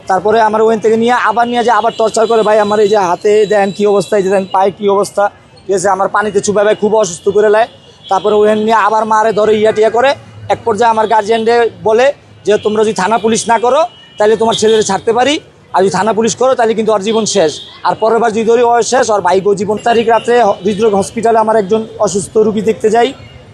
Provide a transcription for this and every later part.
তারপরে আমার ওখান থেকে নিয়ে আবার নিয়ে যায়, আবার টর্চার করে ভাই। আমার এই যে হাতে দেন কী অবস্থা, এই যে দেন পায়ে কী অবস্থা, ঠিক আছে। আমার পানিতে চুপা ভাই খুব অসুস্থ করে নেয়। তারপরে ওখানে নিয়ে আবার মারে ধরে টিয়া করে। এক পর্যায়ে আমার গার্জিয়ানরে বলে যে তোমরা যদি থানা পুলিশ না করো তাহলে তোমার ছেলেরা ছাড়তে পারি, আর যদি থানা পুলিশ করো তাহলে কিন্তু ওর জীবন শেষ। আর পরের বার যদি ধরি ও শেষ, ওর ভাইকেও জীবন। তারিখ রাত্রে হৃদরোগ হসপিটালে আমার একজন অসুস্থ রুগী দেখতে যাই।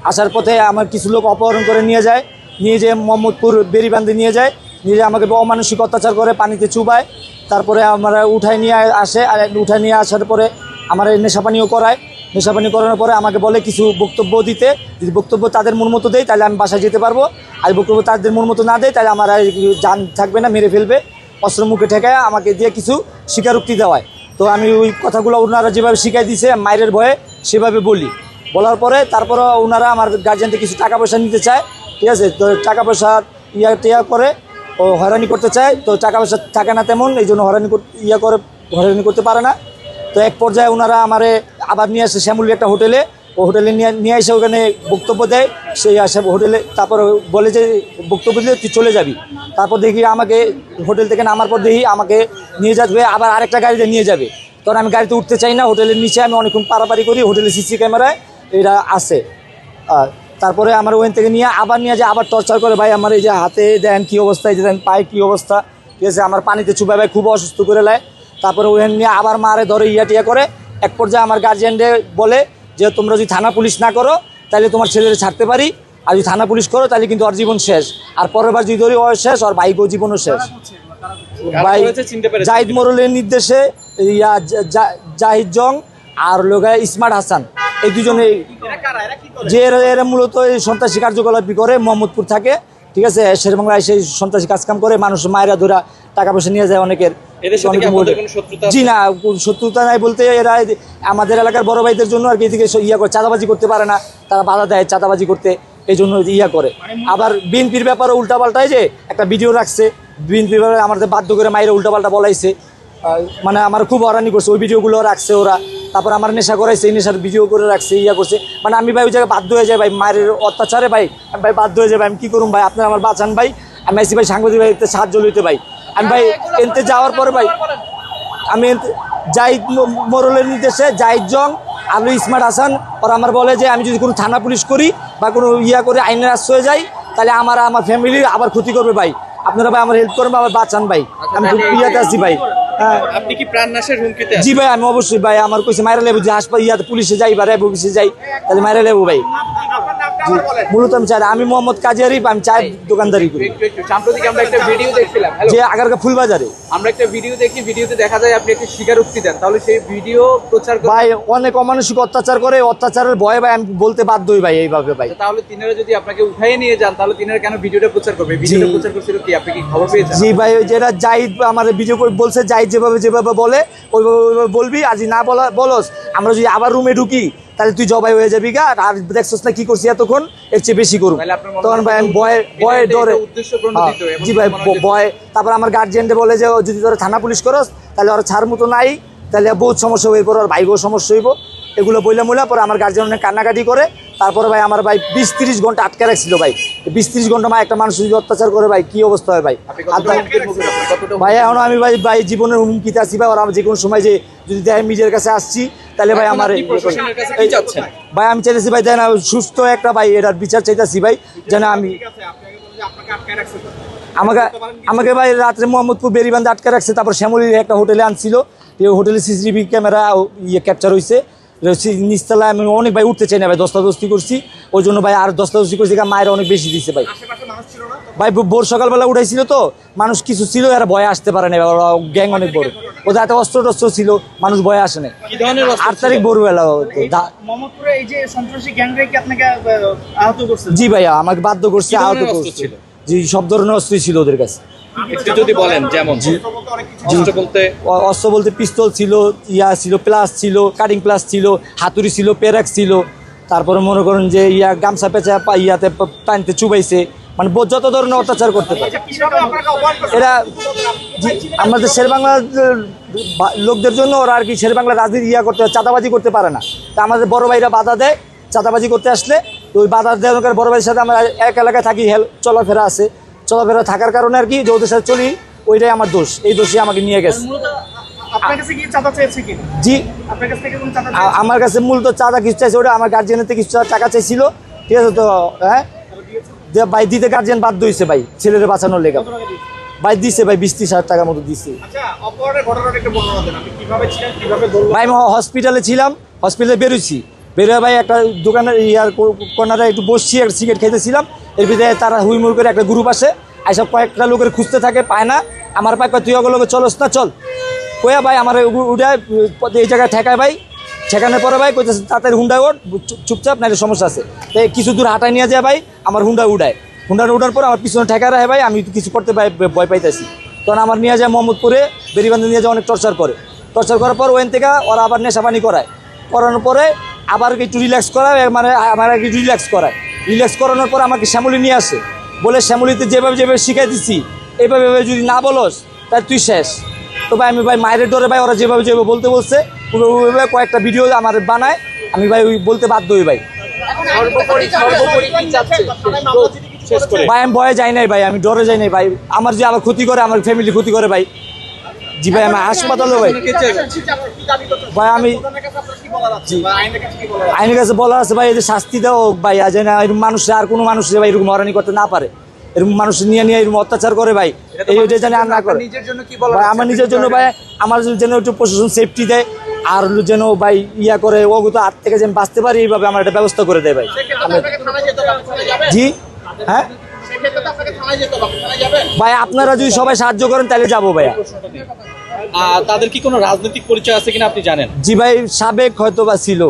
আসার পথে আমার কিছু লোক অপহরণ করে নিয়ে যায়, নিয়ে যেয়ে মোহাম্মদপুর বেরিবান্ধে নিয়ে যায়, নিয়ে যেয়ে আমাকে অমানসিক অত্যাচার করে, পানিতে চুবায়। তারপরে আমরা উঠায় নিয়ে আসে, আর উঠায় নিয়ে আসার পরে আমার নেশাপানিও করায়। নেশাপানি করানোর পরে আমাকে বলে কিছু বক্তব্য দিতে, যদি বক্তব্য তাদের মন মতো দেয় তাহলে আমি বাসায় যেতে পারবো, আর বক্তব্য তাদের মন মতো না দেয় তাহলে আমার জান থাকবে না, মেরে ফেলবে। অস্ত্র মুখে ঠেকায় আমাকে দিয়ে কিছু স্বীকারোক্তি দেওয়ায়। তো আমি ওই কথাগুলো ওনারা যেভাবে শিখাই দিয়েছে মায়ের ভয়ে সেভাবে বলি। বলার পরে তারপরে ওনারা আমার গার্জিয়ানকে কিছু টাকা পয়সা নিতে চায়, ঠিক আছে। তো টাকা পয়সা টিয়া করে ও হয়রানি করতে চায়, তো টাকা পয়সা থাকে না তেমন, এই জন্য হয়রানি করতে পারে না। তো এক পর্যায়ে ওনারা আমারে আবার নিয়ে আসে শ্যামলী একটা হোটেলে। ও হোটেলে নিয়ে এসে ওখানে বক্তব্য দেয়, সেই আসে হোটেলে। তারপর বলে যে বক্তব্য দিলে তুই চলে যাবি। তারপর দেখি আমাকে হোটেল থেকে নামার পর দেখি আমাকে নিয়ে যাবে আবার আরেকটা গাড়িতে নিয়ে যাবে। তখন আমি গাড়িতে উঠতে চাই না, হোটেলের নিচে আমি অনেকক্ষণ পারাপারি করি, হোটেলের সিসি ক্যামেরায় এরা আছে। তারপরে আমার ওখান থেকে নিয়ে যায়, আবার টর্চার করে ভাই। আমার এই যে হাতে দেন কী অবস্থা, এই যে দেন পায়ে কী অবস্থা, ঠিক আছে। আমার পানিতে চুপা ভাই খুব অসুস্থ করে নেয়। তারপরে ওখানে নিয়ে আবার মারে ধরে টিয়া করে। এক পর্যায়ে আমার গার্জিয়ানরে বলে যে তোমরা যদি থানা পুলিশ না করো তাহলে তোমার ছেলেরা ছাড়তে পারি, আর যদি থানা পুলিশ করো তাহলে কিন্তু ওর জীবন শেষ। আর পরের বার যদি ধরি ও শেষ, ওর ভাইকেও জীবনও শেষ। ভাই জাহিদ মোরলের নির্দেশে জাহিদ জং আর লোগায় স্মার্ট হাসান, এই দুজনে যে এরা মূলত এই সন্ত্রাসী কার্যকলাপ করে, মোহাম্মদপুর থাকে, ঠিক আছে। শেরবাংলায় সেই সন্ত্রাসী কাজকাম করে, মানুষ মায়েরা ধরা টাকা পয়সা নিয়ে যায় অনেকের। জি না, শত্রুতা নাই বলতে এরা আমাদের এলাকার বড় ভাইদের জন্য আর কি এদিকে করে চাঁদাবাজি করতে পারে না, তারা বাধা দেয় চাঁদাবাজি করতে, এই জন্য করে। আবার বিএনপির ব্যাপারে উল্টাপাল্টায় যে একটা ভিডিও রাখছে, বিএনপির ব্যাপারে আমাদের বাধ্য করে মায়েরা উল্টাপাল্টা বলাইছে, মানে আমার খুব হয়রানি করছে। ওই ভিডিওগুলো রাখছে ওরা। তারপর আমার নেশা করাইছে, এই নেশার ভিডিও করে রাখছে, করছে। মানে আমি ভাই ওই জায়গায় বাধ্য হয়ে যাই ভাই, মায়ের অত্যাচারে ভাই আমি ভাই বাধ্য হয়ে যাই ভাই। আমি কী করুন ভাই, আপনারা আমার বাঁচান ভাই। আমি আইসি ভাই সাংবাদিক ভাই সাহায্য লইতে ভাই। আমি ভাই এনতে যাওয়ার পরে ভাই আমি জাহিদ মোরলের নির্দেশে জাহিদ জং আলু স্মার্ট হাসান ওরা আমার বলে যে আমি যদি কোনো থানা পুলিশ করি বা কোনো করে আইনের আশ্রয়ে যাই তাহলে আমার ফ্যামিলির আবার ক্ষতি করবে ভাই। আপনারা ভাই আমার হেল্প করবেন, আমার বাঁচান ভাই। আমি খুব ইয়াতে আছি ভাই। আপনি কি প্রাণনাশের হুমকিতে? জি ভাই, আমি অবশ্যই ভাই। আমার কইছে মাইরা লেবু যে হাসপাতাল পুলিশে যাই বা র্যাব অফিসে যাই, তাহলে মাইরা লেবু ভাই। মূলত আমি চাই, আমি মোহাম্মদ কাজী আরিফ, আমি চায়ের দোকানদারি করি। সাম্প্রতিক আমরা একটা ভিডিও দেখছিলাম যে আগারগাঁ ফুলবাজারে, আমরা একটা ভিডিও দেখি, ভিডিওতে দেখা যায় আপনি একটা স্বীকারোক্তি দেন, তাহলে সেই ভিডিও প্রচার ভাই অনেক অমানসিক অত্যাচার করে, অত্যাচারের ভয়ে ভাই আমি বলতে বাধ্য হই ভাই এইভাবে ভাই। তাহলে তিনারা যদি আপনাকে উঠাইয়ে নিয়ে যান তাহলে তিনারা কেন ভিডিওটা প্রচার করবে? ভিডিওটা প্রচার করছিল কি, আপনি কি খবর পেয়েছেন? জি ভাই, ওই যেটা জাহিদ আমার ভিডিও করে বলছে, জাহিদ যেভাবে বলে ওইভাবে বলবি, আজ না বলস আমরা যদি আবার রুমে ঢুকি তাহলে তুই জবাই হয়ে যাবি গা। আর দেখছস না কি করছি এতক্ষণ, এর চেয়ে বেশি করুন। তখন ভাই আমি ভয়ে ডরে, জি ভাই ভয়। তারপর আমার গার্জিয়ানটা বলে যে যদি তোরা থানা পুলিশ করস তাহলে ওরা ছাড় মতো নাই, তাহলে বহুত সমস্যা হয়ে পর ওর ভাইকেও সমস্যা হইব। এগুলো বইলা পরে আমার গার্জিয়ান অনেক কান্নাকাটি করে। তারপরে ভাই আমার ভাই 20-30 ঘন্টা আটকে রাখছিল ভাই। 20-30 ঘন্টা মা একটা মানুষ যদি অত্যাচার করে ভাই কি অবস্থা হয় ভাই। ভাই এখন আমি ভাই জীবনের হুমকিতে আছি ভাই। ওরা যে কোনো সময় যে যদি দেয় মিডিয়ার কাছে আসছি তাহলে ভাই আমার ভাই আমি চাইতেছি ভাই দেয় না সুস্থ একটা ভাই এটার বিচার চাইতেছি ভাই, যেন আমি আমাকে ভাই রাত্রে মোহাম্মদপুর বেরিবান্ধে আটকে রাখছে। তারপর শ্যামলীর একটা হোটেলে আনছিল, হোটেলে সিসিটিভি ক্যামেরা ক্যাপচার হয়েছে নিচতলায়। আমি অনেক ভাই উঠতে চাই না ভাই, দস্তাদস্তি করছি, ওই জন্য ভাই আর দস্তাদস্তি করছি, মায়ের অনেক বেশি দিচ্ছে ভাই। ভাই ভোর সকালবেলা উঠাইছিল তো মানুষ কিছু ছিল, এরা ভয়ে আসতে পারে না, গ্যাং অনেক বড়, ওদের এত অস্ত্র টস্ত্র ছিল, মানুষ ভয়ে আসে না। 8 তারিখ ভোরবেলা জি ভাইয়া আমাকে বাধ্য করছে, আহত করছে। জি সব ধরনের অস্ত্রই ছিল ওদের কাছে। যদি বলেন যেমন অস্ত্র বলতে পিস্তল ছিল, ছিল প্লাস ছিল, কাটিং প্লাস ছিল, হাতুড়ি ছিল, পেরাক ছিল। তারপরে মনে করেন যে গামছা পেঁচা পানিতে চুবাইছে, মানে যত ধরনের অত্যাচার করতে পারে এরা। আমাদের শেরবাংলার লোকদের জন্য ওরা আর কি শেরবাংলা রাজনীতি করতে চাঁদাবাজি করতে পারে না। তা আমাদের বড় ভাইরা বাধা দেয় চাঁদাবাজি করতে আসলে, তো ওই বাধা দেওয়ার বড় ভাইয়ের সাথে আমরা এক এলাকায় থাকি, চলাফেরা আছে, চলাফেরা থাকার কারণে আর কি যে ওদের সাথে চলি, ওইটাই আমার দোষ, এই দোষে আমাকে নিয়ে গেছে। আপনার কাছে কি চাঁদা চেয়েছে কি? জি, আপনার কাছ থেকে কোনো চাঁদা আমার কাছে মূলত চাঁদা কিছু চাইছে, ওটা আমার গার্জিয়ানের থেকে কিছু টাকা চাইছিল, ঠিক আছে তো, হ্যাঁ ভাই দিতে গার্জিয়ান বাধ্য হয়েছে ভাই, ছেলেরে বাঁচানোর লেগে ভাই দিছে ভাই 20-30 হাজার টাকার মতো দিছে। আচ্ছা, অপহরণের ঘটনাটা একটু বর্ণনা দেন, আপনি কিভাবে ছিলেন, কিভাবে ধরলো? ভাই আমি হসপিটালে ছিলাম, হসপিটালে বেরোইছি, বেরোয় ভাই একটা দোকানের কর্নারে একটু বসছি, একটা সিগারেট খেতেছিলাম, এর ভিতরে তারা হুইমুর করে একটা গ্রুপ আসে, এইসব কয়েকটা লোকের খুঁজতে থাকে, পায় না, আমার পায় তুই ওগুলোকে চলস না চল, কয়া ভাই আমার উঠায় এই জায়গায় ঠেকায় ভাই, ঠেকানোর পরে ভাই কইতেছে তাড়াতাড়ি হুন্ডায় ওঠ, চুপচাপ নাহলে সমস্যা আছে, তাই কিছু দূর হাঁটায় নিয়ে যায় ভাই, আমার হুন্ডা উঠায়, হুন্ডা উঠার পর আমার পিছনে ঠেকা রাখে ভাই, আমি কিছু করতে ভয় পাইতেছি, তখন আমার নিয়ে যায় মোহাম্মদপুরে, বেরিবান্ধে নিয়ে যায়, অনেক টর্চার করে, টর্চার করার পর ওখান থেকে ওরা আবার নেশাপানি করায়, করানোর পরে আবার একটু রিল্যাক্স করায়, মানে আমার একটু রিল্যাক্স করানোর পর আমাকে শ্যামলি নিয়ে আসে, বলে শ্যামলিতে যেভাবে যেভাবে শিখাই দিচ্ছি এইভাবে যদি না বলস তাই তুই শেষ। তো ভাই আমি ভাই মায়ের ডরে ভাই ওরা যেভাবে যেভাবে বলতে বলছে ওইভাবে কয়েকটা ভিডিও আমার বানায়, আমি ভাই ওই বলতে বাধ্য হই ভাই। সর্বোপরি কি চাচ্ছে শেষ করে? ভাই আমি ভয়ে যাই নাই ভাই, আমি ডরে যাই নাই ভাই, আমার যে আবার ক্ষতি করে, আমার ফ্যামিলি ক্ষতি করে ভাই। জি ভাই আমি হাসপাতালে ভাই, ভাই আমি আইনের কাছে বলার আছে ভাই, এই যে শাস্তি দাও ভাই, আজ না এরকম মানুষে আর কোনো মানুষে ভাই এরকম হয়রানি করতে না পারে, এরকম মানুষ নিয়ে এরকম অত্যাচার করে ভাই, এইটা জানি আর না করে। নিজের জন্য কি বলার ভাই আছে? আমার নিজের জন্য ভাই, আমার যেন একটু প্রশাসন সেফটি দেয়, আর যেন ভাই ইয়া করে ওগুলো হাত থেকে যেন বাঁচতে পারি, এইভাবে আমার একটা ব্যবস্থা করে দেয় ভাই। জি হ্যাঁ ভাই, আপনারা যদি সবাই সাহায্য করেন তাহলে যাবো ভাইয়া। তাদের কি কোনো রাজনৈতিক পরিচয় আছে কিনা আপনি জানেন? জি ভাই, সাবেক হয়তো বা ছিল,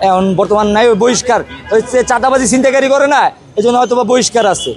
এখন বর্তমান নাই, ওই বহিষ্কার, ওই চাঁদাবাজি ছিনতাইকারী করে না, এই জন্য হয়তো বা বহিষ্কার আছে।